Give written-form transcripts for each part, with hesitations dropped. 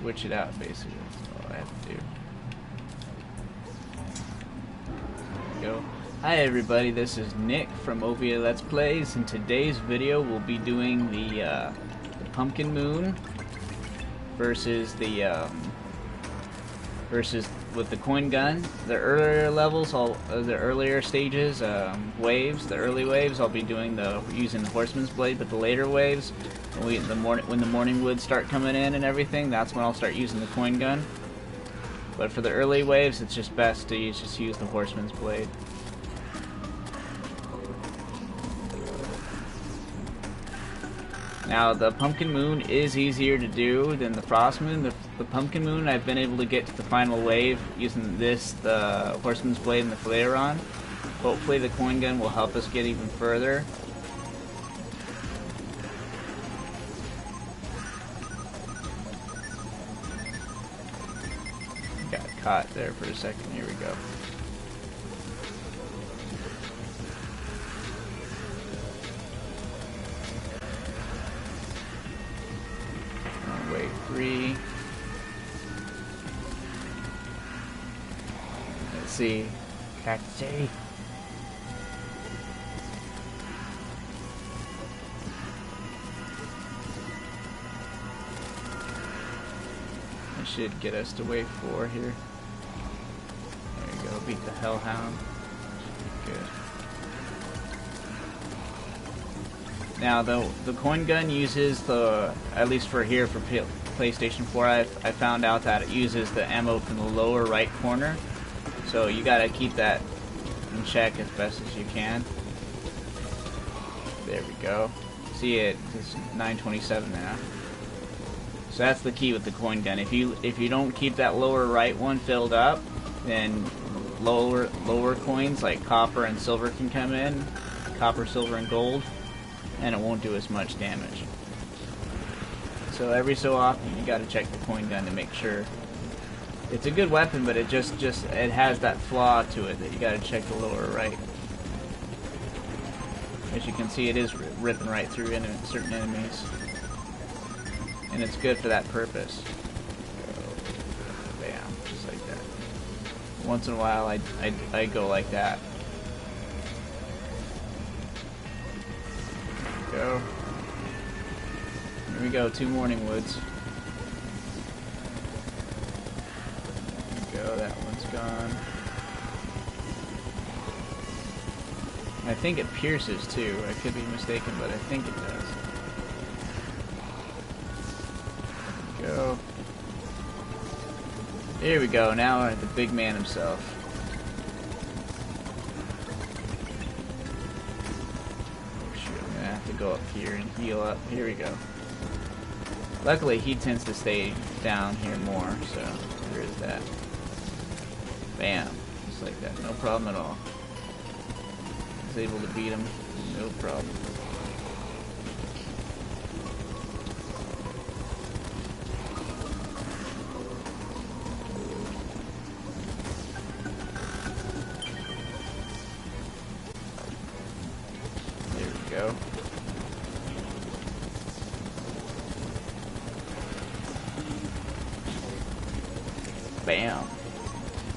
switch it out, basically. That's all I have to do. There we go. Hi everybody, this is Nick from OVA Let's Plays. In today's video, we'll be doing the Pumpkin Moon versus the with the coin gun. The earlier levels, the earlier stages, waves, the early waves, I'll be doing using the Horseman's Blade. But the later waves, when the morning woods start coming in and everything, that's when I'll start using the coin gun. But for the early waves, it's just best to just use the Horseman's Blade. Now, the Pumpkin Moon is easier to do than the Frost Moon. The Pumpkin Moon, I've been able to get to the final wave using the Horseman's Blade, and the Flairon. Hopefully the coin gun will help us get even further. Got caught there for a second. Here we go. Wave 3. Let's see. Cacti. That should get us to wave 4 here. There we go. Beat the Hellhound. Good. Now the coin gun uses at least for here for PlayStation 4, I found out that it uses the ammo from the lower right corner, so you gotta keep that in check as best as you can. There we go. See, it's 927 now. So that's the key with the coin gun. If you don't keep that lower right one filled up, then lower coins like copper and silver can come in, copper, silver, and gold, and it won't do as much damage. So every so often you gotta check the coin gun to make sure. It's a good weapon, but it it has that flaw to it that you gotta check the lower right. As you can see, it is ripping right through certain enemies, and it's good for that purpose. Bam, just like that. Once in a while I go like that. Go. Here we go, 2 morning woods. There we go, that one's gone. I think it pierces too. I could be mistaken, but I think it does. There we go. Here we go, now we're at the big man himself. To go up here and heal up. Here we go. Luckily, he tends to stay down here more, so there is that. Bam. Just like that. No problem at all. I was able to beat him. No problem. There we go. Bam.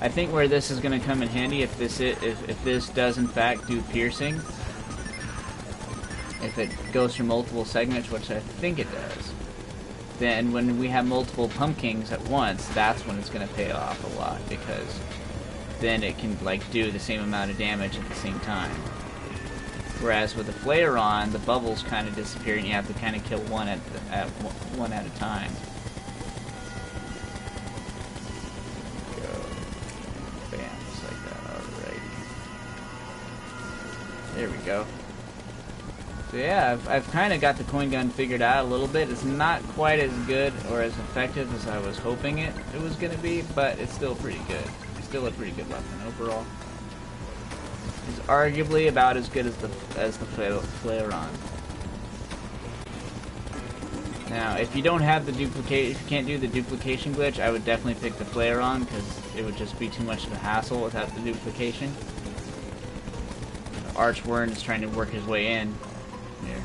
I think where this is going to come in handy, if this does in fact do piercing, if it goes through multiple segments, which I think it does, then when we have multiple pumpkins at once, that's when it's going to pay off a lot, because then it can like do the same amount of damage at the same time. Whereas with the Flairon, the bubbles kind of disappear, and you have to kind of kill one at a time. There we go. So yeah, I've kind of got the coin gun figured out a little bit. It's not quite as good or as effective as I was hoping it was going to be, but it's still pretty good. It's still a pretty good weapon overall. It's arguably about as good as the Flairon. Now, if you don't have the if you can't do the duplication glitch, I would definitely pick the Flairon, because it would just be too much of a hassle without the duplication. Archwern is trying to work his way in. Here.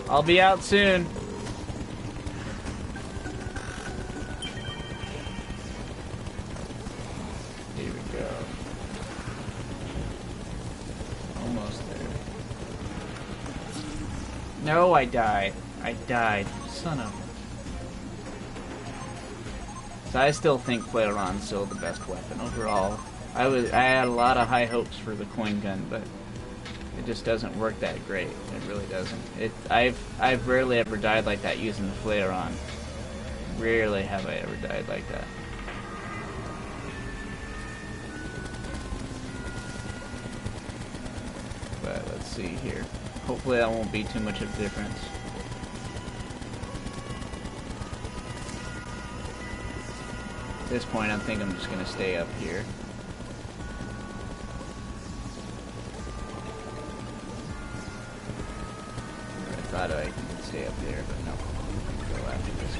I'll be out soon. No, I died. I died. Son of a... So I still think Flairon's still the best weapon overall. I had a lot of high hopes for the coin gun, but it just doesn't work that great. It really doesn't. I've rarely ever died like that using the Flairon. Rarely have I ever died like that. But let's see here. Hopefully that won't be too much of a difference. At this point, I think I'm just going to stay up here. I thought I could stay up there, but no. Go after this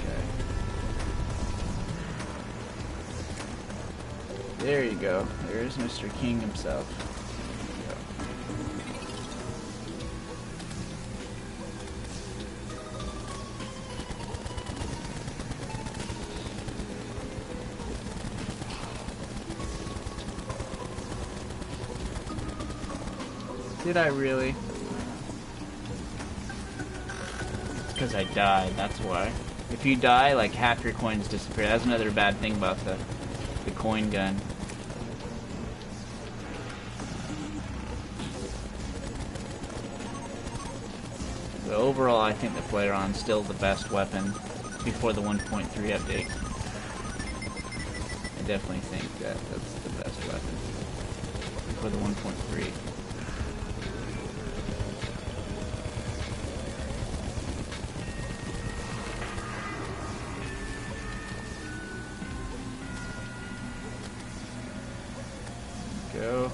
guy. There you go. There's Mr. King himself. Did I really? It's because I died, that's why. If you die, like half your coins disappear. That's another bad thing about the coin gun. But overall, I think the Flairon's still the best weapon before the 1.3 update. I definitely think that that's the best weapon before the 1.3. Go.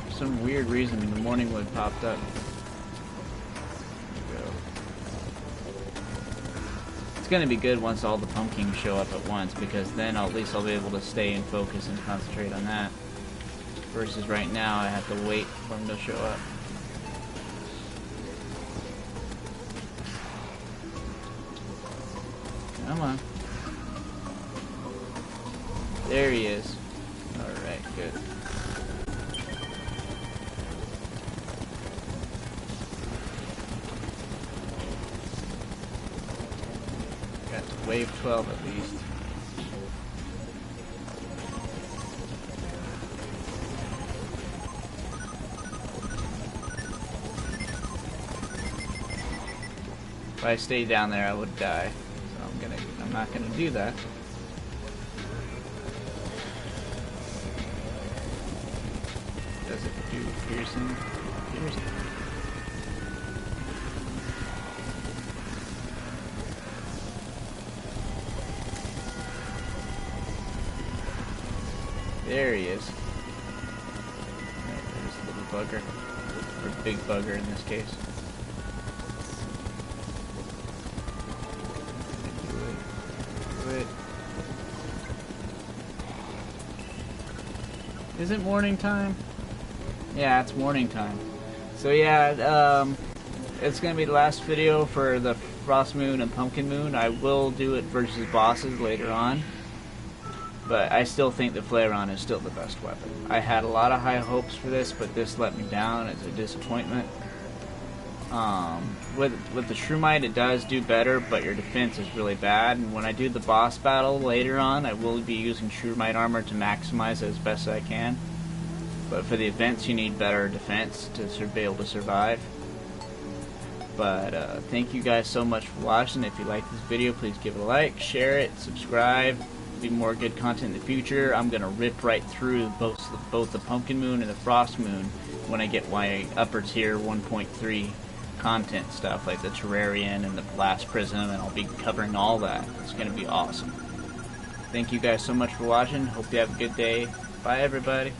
For some weird reason, the morning wood popped up. It's gonna be good once all the pumpkins show up at once, because then at least I'll be able to stay and focus and concentrate on that. Versus right now, I have to wait for them to show up. Come on. There he is. Alright, good. Wave 12 at least. If I stayed down there, I would die. So I'm not gonna do that. Does it do piercing? Piercing. There he is. Right, there's a little bugger. Or big bugger in this case. Do it. Is it morning time? Yeah, it's morning time. So yeah, it's gonna be the last video for the Frost Moon and Pumpkin Moon. I will do it versus bosses later on. But I still think the Flairon is still the best weapon. I had a lot of high hopes for this, but this let me down. It's a disappointment. With the Shroomite, it does do better, but your defense is really bad. And when I do the boss battle later on, I will be using Shroomite armor to maximize it as best I can. But for the events, you need better defense to be able to survive. But thank you guys so much for watching. If you like this video, please give it a like, share it, subscribe. Be more good content in the future. I'm gonna rip right through both the Pumpkin Moon and the Frost Moon when I get my upper tier 1.3 content stuff, like the Terrarian and the Blast Prism, and I'll be covering all that. It's gonna be awesome. Thank you guys so much for watching. Hope you have a good day. Bye everybody.